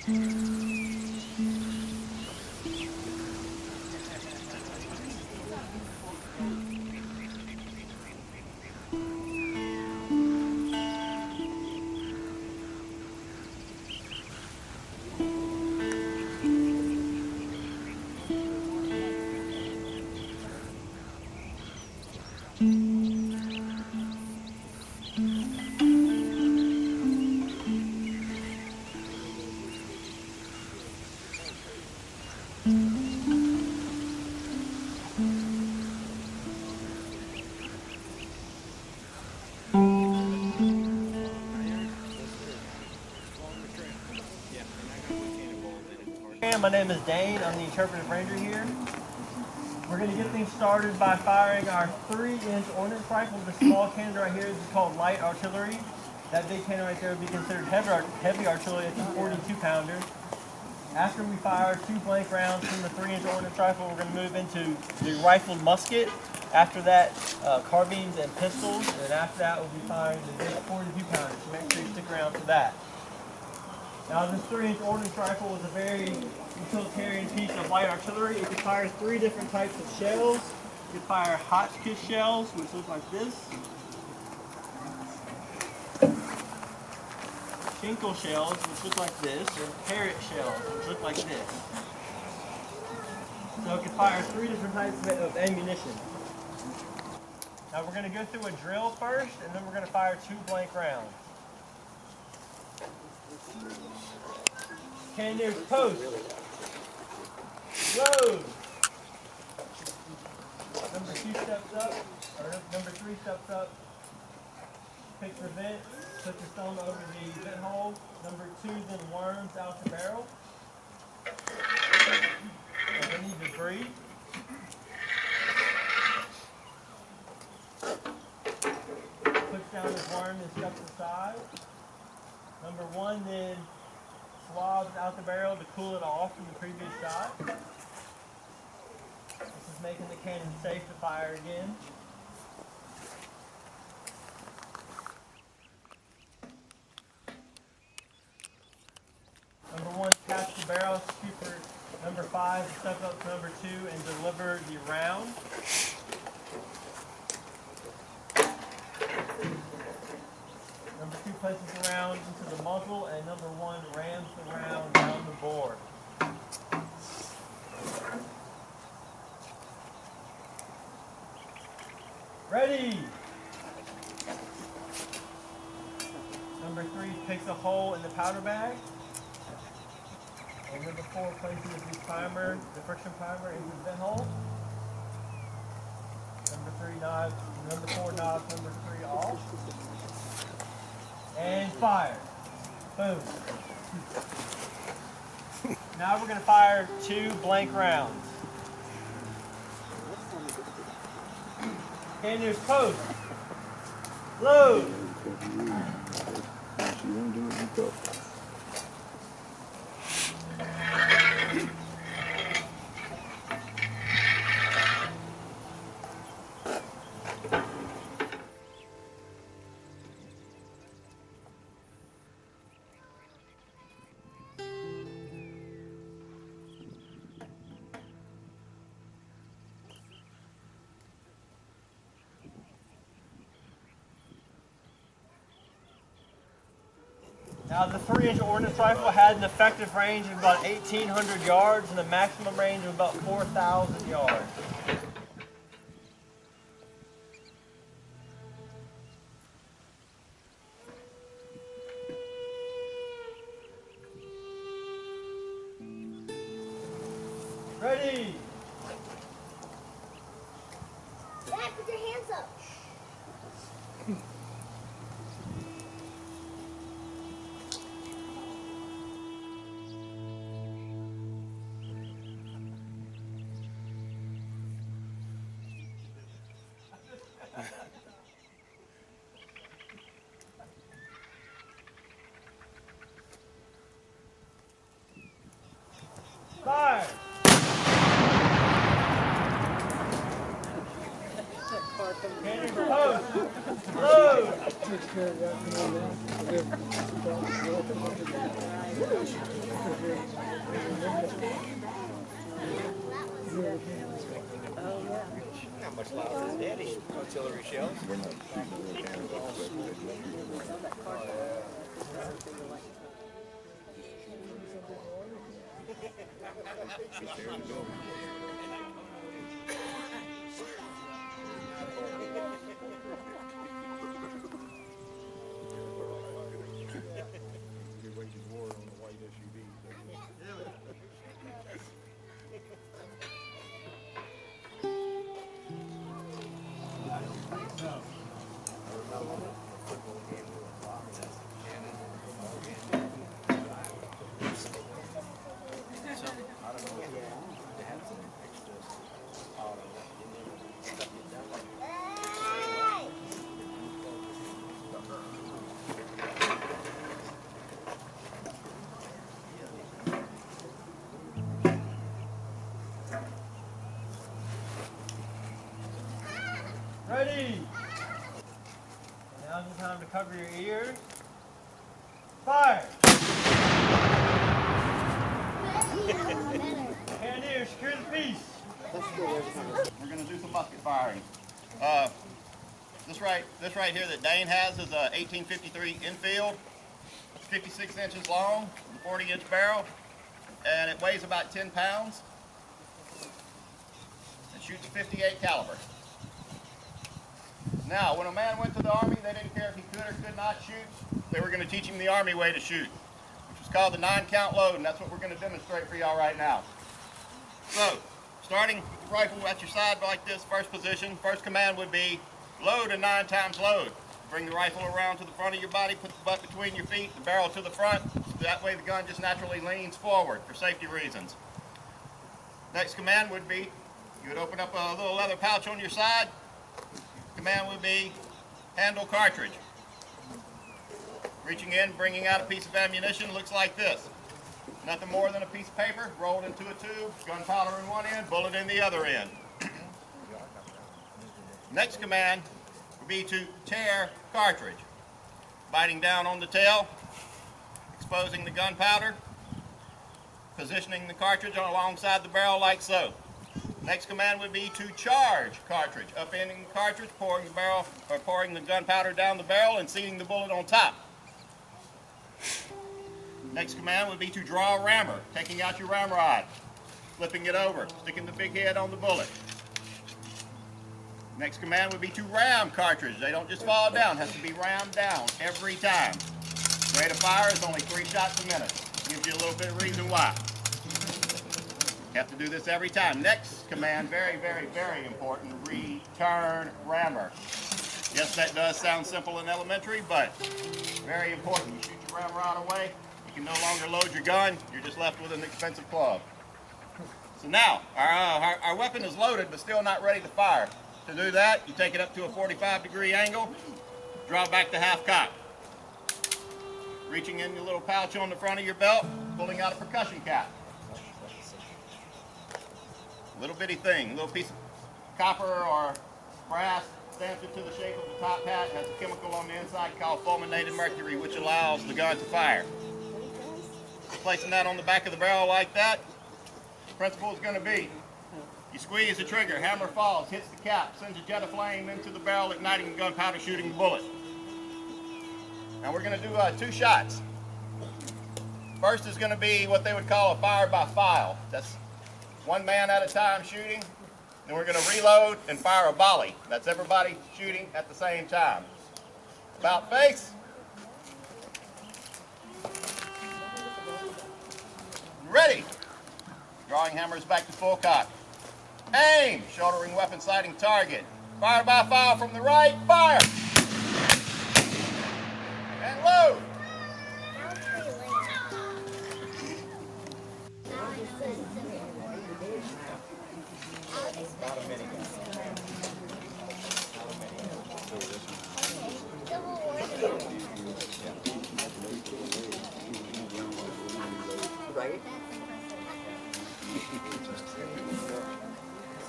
My name is Dane. I'm the interpretive ranger here. We're going to get things started by firing our 3-inch ordnance rifle. The small cannon right here is called light artillery. That big cannon right there would be considered heavy artillery. It's a 42-pounder. After we fire 2 blank rounds from the 3-inch ordnance rifle, we're going to move into the rifled musket. After that, carbines and pistols. And then after that, we'll be firing the big 42-pounder. So make sure you stick around for that. Now, this 3-inch ordnance rifle is a very utilitarian piece of light artillery. It can fire 3 different types of shells. You can fire Hotchkiss shells, which look like this. Tinkle shells, which look like this, and parrot shells, which look like this. So it can fire 3 different types of ammunition. Now we're going to go through a drill first, and then we're going to fire 2 blank rounds. Cannoneers post. Load. Number 2 steps up, or number 3 steps up. Pick the vent, put your thumb over the vent hole. Number 2 then worms out the barrel. Of any debris. Push down the worm and steps aside. Number 1 then swabs out the barrel to cool it off from the previous shot. This is making the cannon safe to fire again. Number 1 taps the barrel, shoot for number 5 to step up to number 2 and deliver the round. Number 2 places the round into the muzzle, and number 1 rams the round down the bore. Ready! Number 3 picks a hole in the powder bag. And number 4 places the primer, the friction primer, into the vent hole. Number 4 knobs number 3 off. And fire. Boom. Now we're going to fire 2 blank rounds. Cannoneers post. Load. You won't do it, you go. Now the 3-inch ordnance rifle had an effective range of about 1,800 yards and a maximum range of about 4,000 yards. Ready? Dad, put your hands up. Fire! Cannoneers post. Load. Not much louder than Daddy's artillery shells. Ready. Now's the time to cover your ears. Fire. Cannoneers, secure the piece. We're going to do some musket firing. This right here that Dane has is a 1853 infield, 56 inches long, with a 40-inch barrel, and it weighs about 10 pounds. It shoots 58 caliber. Now, when a man went to the Army, they didn't care if he could or could not shoot. They were going to teach him the Army way to shoot, which was called the 9-count load, and that's what we're going to demonstrate for y'all right now. So, starting with the rifle at your side like this, first position, first command would be load a 9 times load. Bring the rifle around to the front of your body, put the butt between your feet, the barrel to the front. That way the gun just naturally leans forward for safety reasons. Next command would be, you would open up a little leather pouch on your side. Command would be handle cartridge. Reaching in, bringing out a piece of ammunition, looks like this. Nothing more than a piece of paper rolled into a tube, gunpowder in one end, bullet in the other end. Next command would be to tear cartridge. Biting down on the tail, exposing the gunpowder, positioning the cartridge alongside the barrel like so. Next command would be to charge cartridge, upending the cartridge, pouring the gunpowder down the barrel and seating the bullet on top. Next command would be to draw a rammer, taking out your ramrod, flipping it over, sticking the big head on the bullet. Next command would be to ram cartridge. They don't just fall down, has to be rammed down every time. Rate of fire is only 3 shots a minute. Gives you a little bit of reason why. You have to do this every time. Next command, very, very, very important, return rammer. Yes, that does sound simple in elementary, but very important. You shoot your ramrod away, you can no longer load your gun, you're just left with an expensive club. So now, our weapon is loaded but still not ready to fire. To do that, you take it up to a 45-degree angle, draw back to half cock. Reaching in your little pouch on the front of your belt, pulling out a percussion cap. Little bitty thing, a little piece of copper or brass, stamps it to the shape of the top hat, has a chemical on the inside called fulminated mercury, which allows the gun to fire. Placing that on the back of the barrel like that, the principle is going to be, you squeeze the trigger, hammer falls, hits the cap, sends a jet of flame into the barrel, igniting the gunpowder, shooting the bullet. Now we're going to do 2 shots. First is going to be what they would call a fire by file. That's 1 man at a time shooting. Then we're going to reload and fire a volley. That's everybody shooting at the same time. About face. Ready. Drawing hammers back to full cock. Aim. Shouldering weapon sighting target. Fire by file from the right. Fire. And load.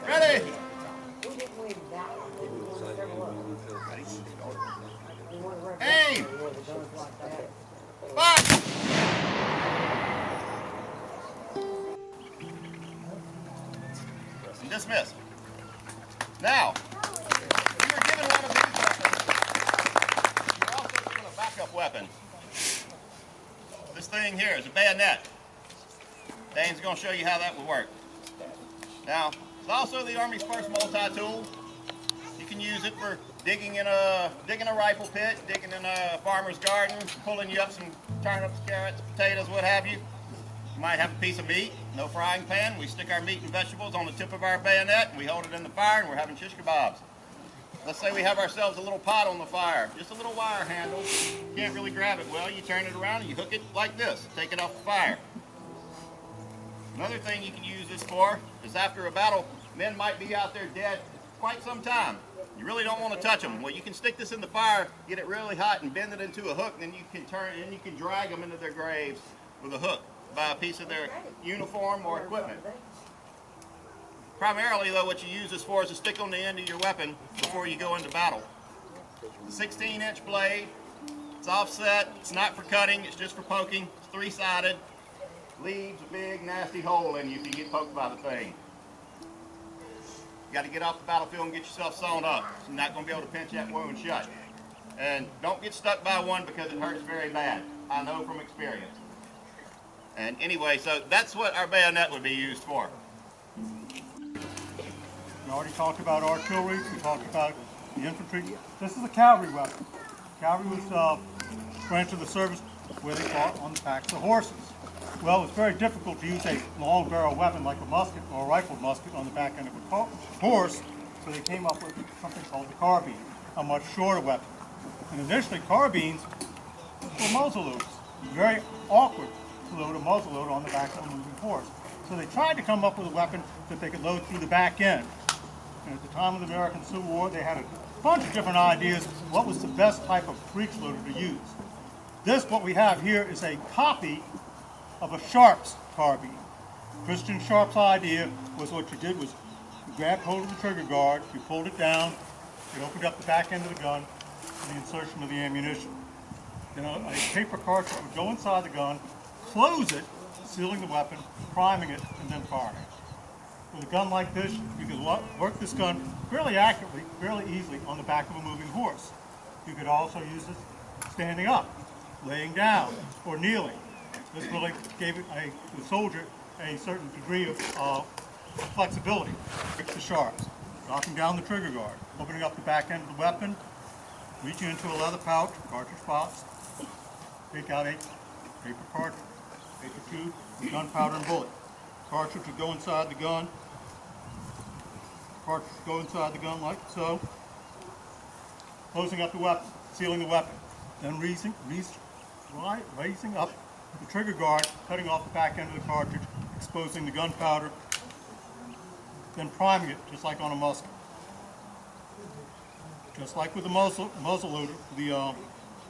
Ready? Aim! Fire! And dismiss. Now, when you're given one of these weapons, you're also given a backup weapon. This thing here is a bayonet. Dane's going to show you how that would work. Now, it's also the Army's first multi-tool. You can use it for digging a rifle pit, digging in a farmer's garden, pulling you up some turnips, carrots, potatoes, what have you. You might have a piece of meat, no frying pan. We stick our meat and vegetables on the tip of our bayonet and we hold it in the fire and we're having shish kebabs. Let's say we have ourselves a little pot on the fire, just a little wire handle. You can't really grab it well. You turn it around and you hook it like this, take it off the fire. Another thing you can use this for is after a battle, men might be out there dead quite some time. You really don't want to touch them. Well, you can stick this in the fire, get it really hot, and bend it into a hook, and then you can you can drag them into their graves with a hook by a piece of their uniform or equipment. Primarily, though, what you use this for is to stick on the end of your weapon before you go into battle. The 16-inch blade, it's offset, it's not for cutting, it's just for poking, it's three-sided. Leaves a big nasty hole in you if you get poked by the thing. You got to get off the battlefield and get yourself sewn up. You're not going to be able to pinch that wound shut. And don't get stuck by one because it hurts very bad. I know from experience. And anyway, so that's what our bayonet would be used for. We already talked about artillery. We talked about the infantry. This is a cavalry weapon. Cavalry was a branch of the service where they fought on the backs of horses. Well, it's very difficult to use a long barrel weapon like a musket or a rifled musket on the back end of a horse, so they came up with something called the carbine, a much shorter weapon. And initially, carbines were muzzle loaders. Very awkward to load a muzzle loader on the back of a moving horse. So they tried to come up with a weapon that they could load through the back end. And at the time of the American Civil War, they had a bunch of different ideas what was the best type of breech loader to use. This, what we have here, is a copy of a Sharp's carbine. Christian Sharp's idea was what you did was you grabbed hold of the trigger guard, you pulled it down, it opened up the back end of the gun for the insertion of the ammunition. Then a paper cartridge would go inside the gun, close it, sealing the weapon, priming it, and then firing it. With a gun like this, you could work this gun fairly accurately, fairly easily on the back of a moving horse. You could also use it standing up, laying down, or kneeling. This really gave it the soldier a certain degree of flexibility. Fix the sharps, dropping down the trigger guard, opening up the back end of the weapon, reaching into a leather pouch, cartridge box, take out a paper cartridge, paper tube, with gunpowder and bullet. Cartridge would go inside the gun. Cartridge would go inside the gun like so, closing up the weapon, sealing the weapon, then raising up the trigger guard, cutting off the back end of the cartridge, exposing the gunpowder, then priming it just like on a musket. Just like with the muzzle loader, the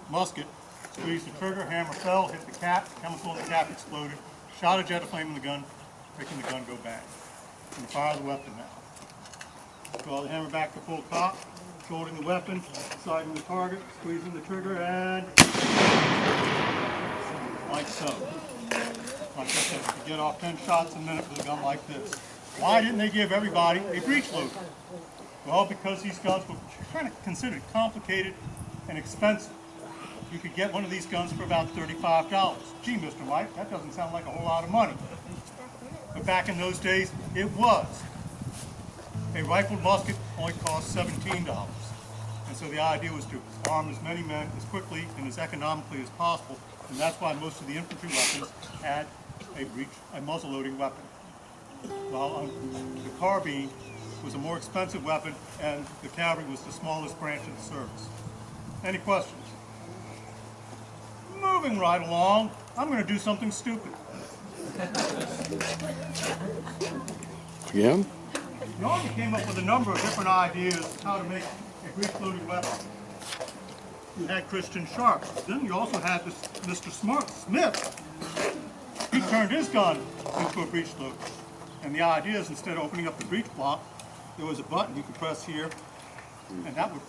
musket, squeeze the trigger, hammer fell, hit the cap, chemical in the cap exploded, shot a jet of flame in the gun, making the gun go bang. And fire the weapon now. Draw the hammer back to full cock, shouldering the weapon, sighting the target, squeezing the trigger, and like so. Like I said, you can get off 10 shots a minute with a gun like this. Why didn't they give everybody a breech loader? Well, because these guns were kind of considered complicated and expensive. You could get one of these guns for about $35. Gee, Mr. White, that doesn't sound like a whole lot of money. But back in those days, it was. A rifled musket only cost $17. And so the idea was to arm as many men as quickly and as economically as possible. And that's why most of the infantry weapons had a muzzle-loading weapon. While the carbine was a more expensive weapon and the cavalry was the smallest branch of the service. Any questions? Moving right along, I'm going to do something stupid. Again? The Army came up with a number of different ideas how to make a breech-loading weapon. You had Christian Sharp. Then you also had this Mr. Smith. He turned his gun into a breech loader. And the idea is instead of opening up the breech block, there was a button you could press here, and that would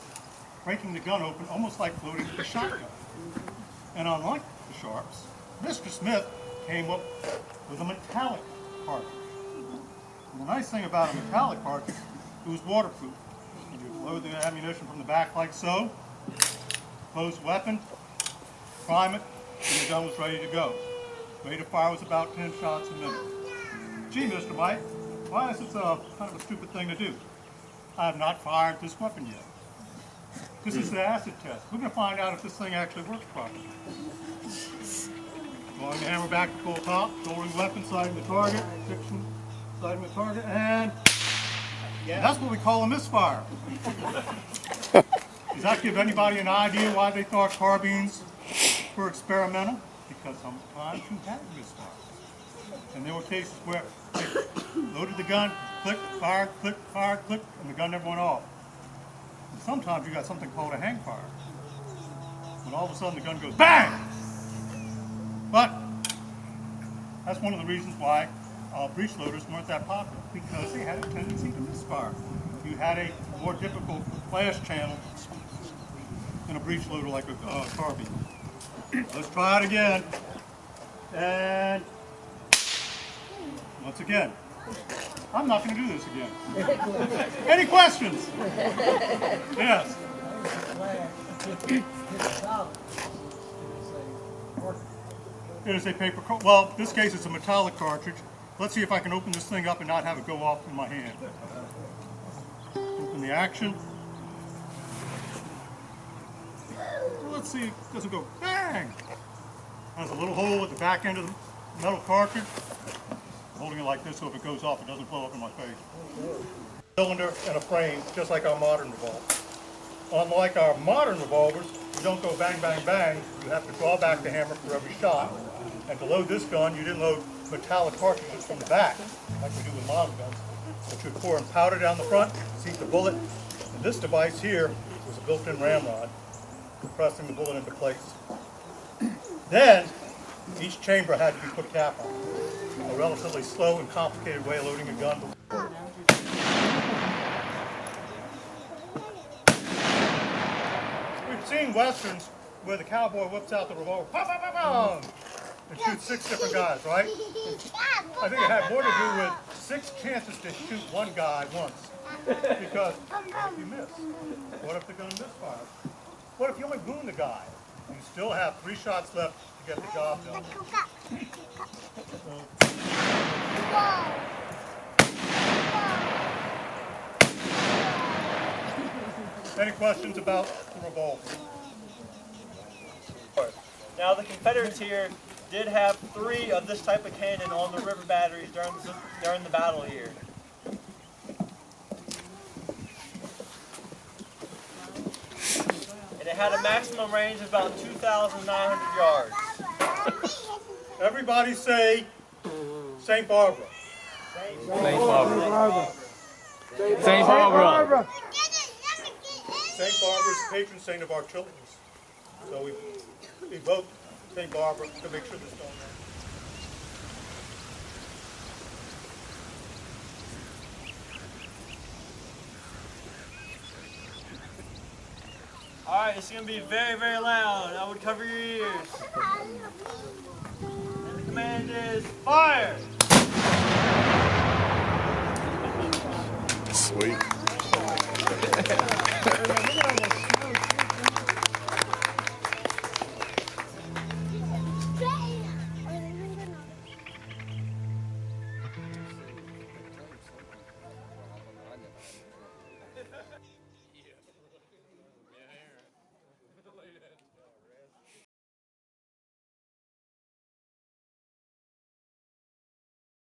breaking the gun open almost like loading a shotgun. And unlike the Sharps, Mr. Smith came up with a metallic cartridge. And the nice thing about a metallic cartridge, it was waterproof. You load the ammunition from the back like so, close the weapon, prime it, and the gun was ready to go. Rate of fire was about 10 shots a minute. Gee, Mr. Mike, why is this kind of a stupid thing to do? I have not fired this weapon yet. This is the acid test. We're going to find out if this thing actually works properly. Drawing the hammer back to full top, shouldering the weapon, sighting the target, fixing, sighting the target, and that's what we call a misfire. Does that give anybody an idea why they thought carbines were experimental? Because sometimes you had misfires. And there were cases where they loaded the gun, click, fire, click, and the gun never went off. And sometimes you got something called a hang fire. When all of a sudden the gun goes bang! But that's one of the reasons why breech loaders weren't that popular, because they had a tendency to misfire. You had a more difficult flash channel than a breech loader like a carbine. Let's try it again. And once again, I'm not going to do this again. Any questions? Yes. It is a paper cartridge. Well, in this case it's a metallic cartridge. Let's see if I can open this thing up and not have it go off in my hand. Open the action. Let's see, it doesn't go bang. There's a little hole at the back end of the metal cartridge. I'm holding it like this so if it goes off it doesn't blow up in my face. Cylinder and a frame, just like our modern revolver. Unlike our modern revolvers, you don't go bang, bang, bang. You have to draw back the hammer for every shot. And to load this gun, you didn't load metallic cartridges from the back, like we do with modern guns. But you would pour in powder down the front, seat the bullet. And this device here was a built-in ramrod, compressing the bullet into place. Then, each chamber had to be put a cap on. A relatively slow and complicated way of loading a gun. We've seen westerns where the cowboy whips out the revolver, pop, pop, pop, pop, and shoots 6 different guys, right? I think it had more to do with 6 chances to shoot one guy once. Because what if you miss? What if the gun misfires? What if you only wound the guy? You still have 3 shots left to get the job done. Any questions about the revolver? Now the Confederates here did have 3 of this type of cannon on the river batteries during the battle here. And it had a maximum range of about 2,900 yards. Everybody say St. Barbara. St. Barbara. St. Barbara. St. Barbara is the patron saint of artillery. So we evoke St. Barbara to make sure this don't happen. Alright, it's going to be very, very loud. I would cover your ears. And the command is fire! Sweet.